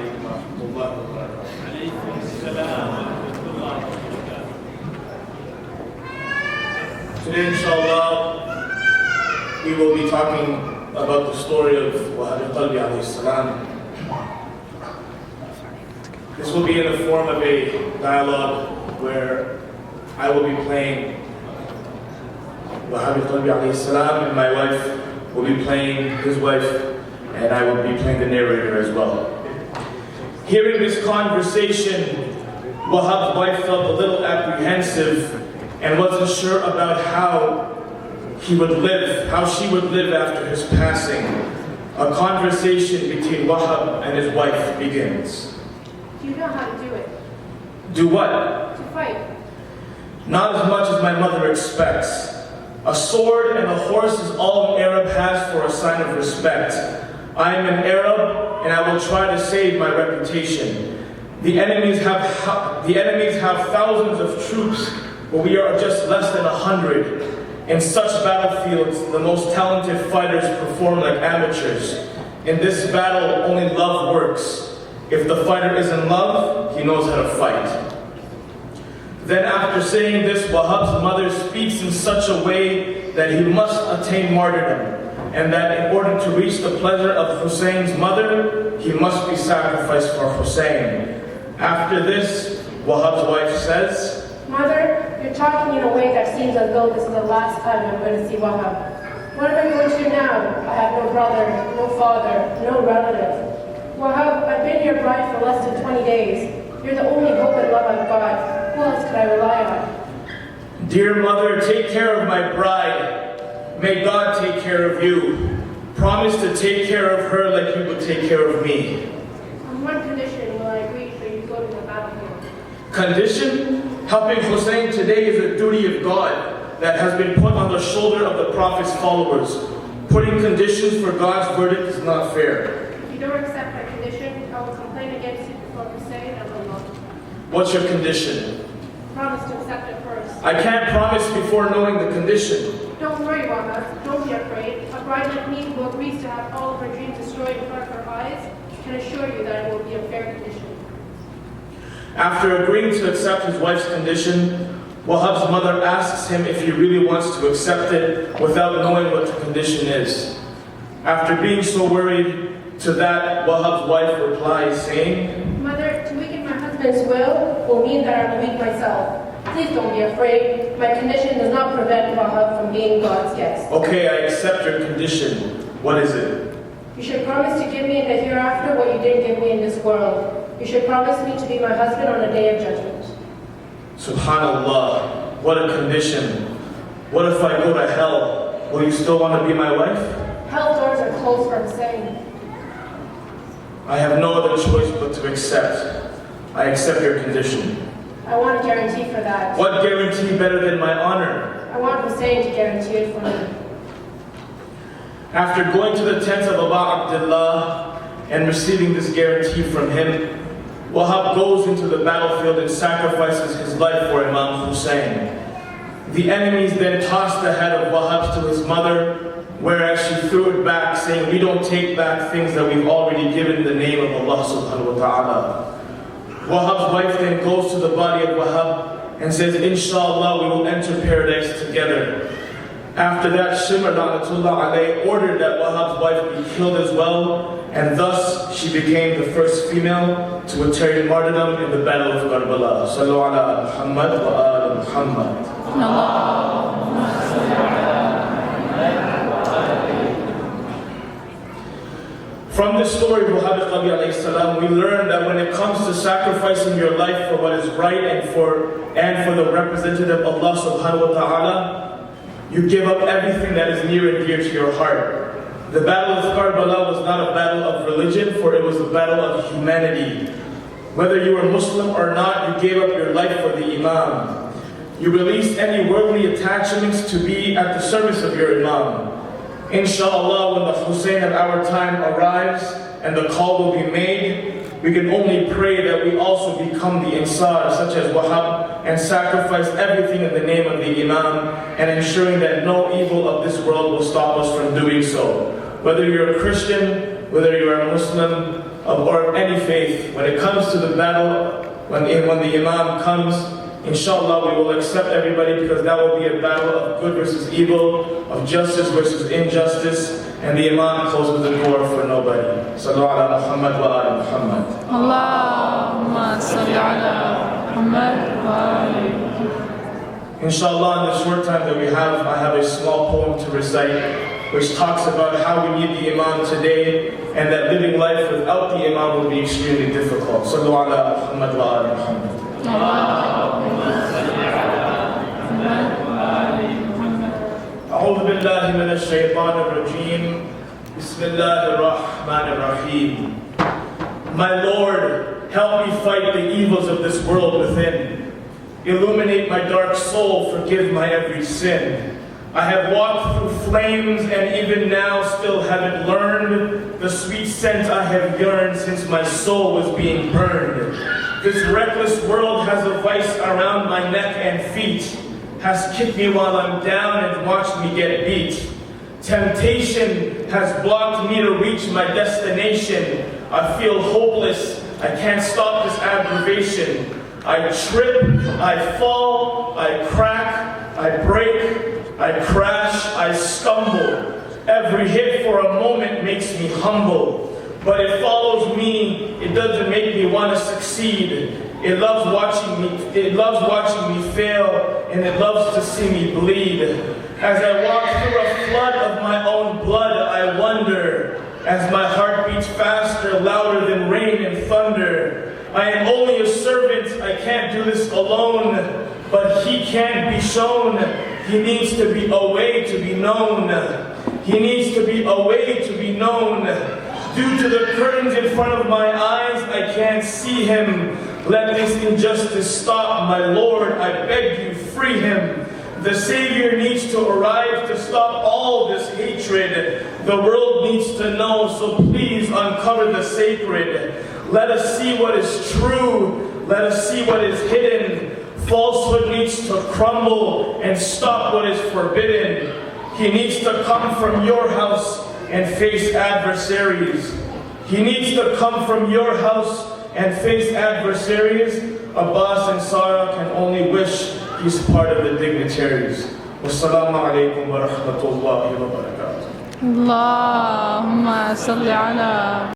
عليكم ورحمة الله وبركاته. عليكم السلام ورحمة الله وبركاته. Today, inshallah, we will be talking about the story of Wahab alayhi salam. This will be in the form of a dialogue where I will be playing Wahab alayhi salam and my wife will be playing his wife, and I will be playing the narrator as well. Hearing this conversation, Wahab's wife felt a little apprehensive and wasn't sure about how he would live, how she would live after his passing. A conversation between Wahab and his wife begins. Do you know how to do it? Do what? To fight. Not as much as my mother expects. A sword and a horse is all an Arab has for a sign of respect. I am an Arab and I will try to save my reputation. The enemies have thousands of troops, but we are just less than 100. In such battlefields, the most talented fighters perform like amateurs. In this battle, only love works. If the fighter is in love, he knows how to fight. Then after saying this, Wahab's mother speaks in such a way that he must attain martyrdom, and that in order to reach the pleasure of Hussein's mother, he must be sacrificed for Hussein. After this, Wahab's wife says, Mother, you're talking in a way that seems as though this is the last time I'm going to see Wahab. What am I going to do now? I have no brother, no father, no relative. Wahab, I've been your bride for less than 20 days. You're the only hope and love I've got. Who else could I rely on? Dear mother, take care of my bride. May God take care of you. Promise to take care of her like you would take care of me. On one condition will I agree for you to go to the battlefield. Condition? Helping Hussein today is a duty of God that has been put on the shoulder of the Prophet's followers. Putting conditions for God's verdict is not fair. If you don't accept my condition, I will complain against you before Hussein and Allah. What's your condition? Promise to accept it first. I can't promise before knowing the condition. Don't worry, Wahab. Don't be afraid. A bride like me who agrees to have all of her dreams destroyed in front of her eyes can assure you that it will be a fair condition. After agreeing to accept his wife's condition, Wahab's mother asks him if he really wants to accept it without knowing what the condition is. After being so worried, to that Wahab's wife replies saying, Mother, to weaken my husband's will mean that I will weak myself. Please don't be afraid. My condition does not prevent Wahab from being God's guest. Okay, I accept your condition. What is it? You should promise to give me in the hereafter what you didn't give me in this world. You should promise me to be my husband on the day of judgment. Subhanallah, what a condition. What if I go to hell? Will you still want to be my wife? Hell doors are closed for Hussein. I have no other choice but to accept. I accept your condition. I want a guarantee for that. What guarantee better than my honor? I want Hussein to guarantee it for me. After going to the tent of Abu Abdullah and receiving this guarantee from him, Wahab goes into the battlefield and sacrifices his life for Imam Hussein. The enemies then tossed the head of Wahab to his mother, whereas she threw it back, saying, we don't take back things that we've already given in the name of Allah subhanahu wa ta'ala. Wahab's wife then goes to the body of Wahab and says, Inshallah, we will enter paradise together. After that, Shimr La'natullah alayh ordered that Wahab's wife be killed as well, and thus she became the first female to attain martyrdom in the Battle of Karbala. Sallu ala Muhammad wa ala Muhammad. From this story of Wahab alayhi salam, we learn that when it comes to sacrificing your life for what is right and for the representative of Allah subhanahu wa ta'ala, you give up everything that is near and dear to your heart. The battle of Karbala was not a battle of religion, for it was a battle of humanity. Whether you were Muslim or not, you gave up your life for the Imam. You released any worldly attachments to be at the service of your Imam. Inshallah, when the Hussein of our time arrives and the call will be made, we can only pray that we also become the Ansar, such as Wahab, and sacrifice everything in the name of the Imam, and ensuring that no evil of this world will stop us from doing so. Whether you're a Christian, whether you're a Muslim, or of any faith, when it comes to the battle, when the Imam comes, inshallah we will accept everybody, because that will be a battle of good versus evil, of justice versus injustice, and the Imam closes the door for nobody. Sallu ala Muhammad wa ala Muhammad. Allahumma salli ala Muhammad wa ali. Inshallah, in the short time that we have, I have a small poem to recite, which talks about how we need the Imam today, and that living life without the Imam will be extremely difficult. Sallu ala Muhammad wa ala Muhammad. أعوذ بالله من الشيطان الرجيم. بسم الله الرحمن الرحيم. My Lord, help me fight the evils of this world within. Illuminate my dark soul, forgive my every sin. I have walked through flames and even now still haven't learned the sweet scent I have yearned since my soul was being burned. This reckless world has a vice around my neck and feet, has kicked me while I'm down and watched me get beat. Temptation has blocked me to reach my destination. I feel hopeless, I can't stop this aggravation. I trip, I fall, I crack, I break, I crash, I stumble. Every hit for a moment makes me humble. But it follows me, it doesn't make me want to succeed. It loves watching me fail, and it loves to see me bleed. As I walk through a flood of my own blood, I wonder, as my heart beats faster, louder than rain and thunder. I am only a servant, I can't do this alone, but he can't be shown. He needs to be a way to be known. He needs to be a way to be known. Due to the curtains in front of my eyes, I can't see him. Let this injustice stop, my Lord, I beg you, free him. The Savior needs to arrive to stop all this hatred. The world needs to know, so please uncover the sacred. Let us see what is true. Let us see what is hidden. Falsehood needs to crumble and stop what is forbidden. He needs to come from your house and face adversaries. He needs to come from your house and face adversaries. Abbas and Sarah can only wish he's part of the dignitaries. Wassalamu alaikum wa rahmatullahi wa barakatuh. Allahumma salli ala